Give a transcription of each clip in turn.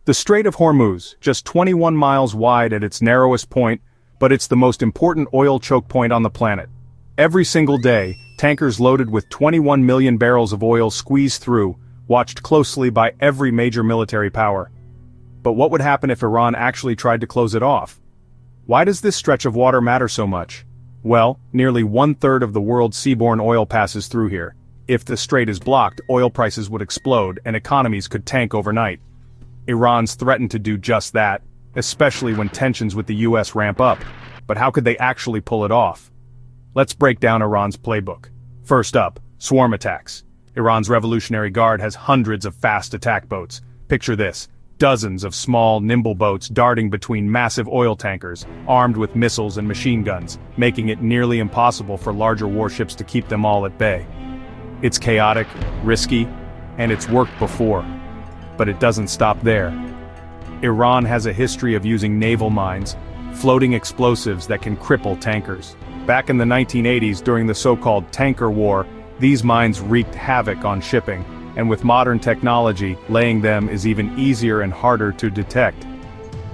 The Strait of Hormuz, just 21 miles wide at its narrowest point, but it's the most important oil choke point on the planet. Every single day, tankers loaded with 21 million barrels of oil squeeze through, watched closely by every major military power. But what would happen if Iran actually tried to close it off? Why does this stretch of water matter so much? Well, nearly one-third of the world's seaborne oil passes through here. If the strait is blocked, oil prices would explode and economies could tank overnight. Iran's threatened to do just that, especially when tensions with the US ramp up. But how could they actually pull it off? Let's break down Iran's playbook. First up, swarm attacks. Iran's Revolutionary Guard has hundreds of fast attack boats. Picture this, dozens of small, nimble boats darting between massive oil tankers, armed with missiles and machine guns, making it nearly impossible for larger warships to keep them all at bay. It's chaotic, risky, and it's worked before. But it doesn't stop there. Iran has a history of using naval mines, floating explosives that can cripple tankers. Back in the 1980s, during the so-called tanker war, these mines wreaked havoc on shipping, and with modern technology, laying them is even easier and harder to detect.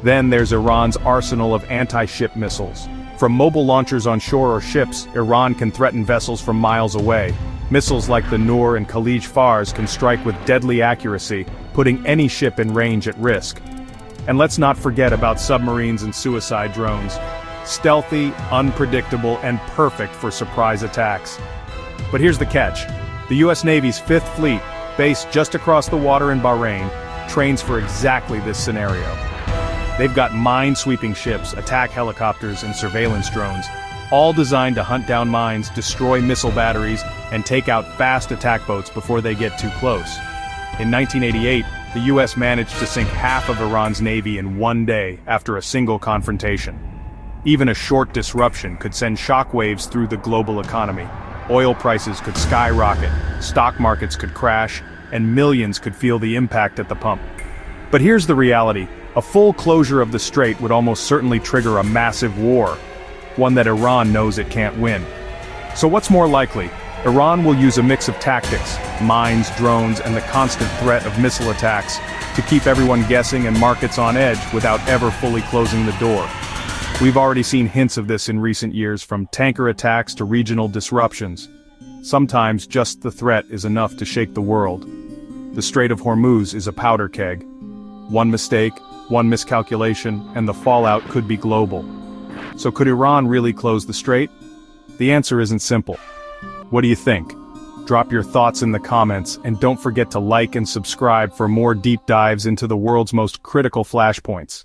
Then there's Iran's arsenal of anti-ship missiles. From mobile launchers on shore or ships, Iran can threaten vessels from miles away. Missiles like the Noor and Khalij Fars can strike with deadly accuracy, putting any ship in range at risk. And let's not forget about submarines and suicide drones. Stealthy, unpredictable, and perfect for surprise attacks. But here's the catch. The US Navy's 5th Fleet, based just across the water in Bahrain, trains for exactly this scenario. They've got mine-sweeping ships, attack helicopters, and surveillance drones, all designed to hunt down mines, destroy missile batteries, and take out fast attack boats before they get too close. In 1988, the US managed to sink half of Iran's navy in one day after a single confrontation. Even a short disruption could send shockwaves through the global economy. Oil prices could skyrocket, stock markets could crash, and millions could feel the impact at the pump. But here's the reality. A full closure of the strait would almost certainly trigger a massive war, one that Iran knows it can't win. So what's more likely? Iran will use a mix of tactics, mines, drones, and the constant threat of missile attacks to keep everyone guessing and markets on edge without ever fully closing the door. We've already seen hints of this in recent years, from tanker attacks to regional disruptions. Sometimes just the threat is enough to shake the world. The Strait of Hormuz is a powder keg. One mistake, one miscalculation, and the fallout could be global. So could Iran really close the strait? The answer isn't simple. What do you think? Drop your thoughts in the comments, and don't forget to like and subscribe for more deep dives into the world's most critical flashpoints.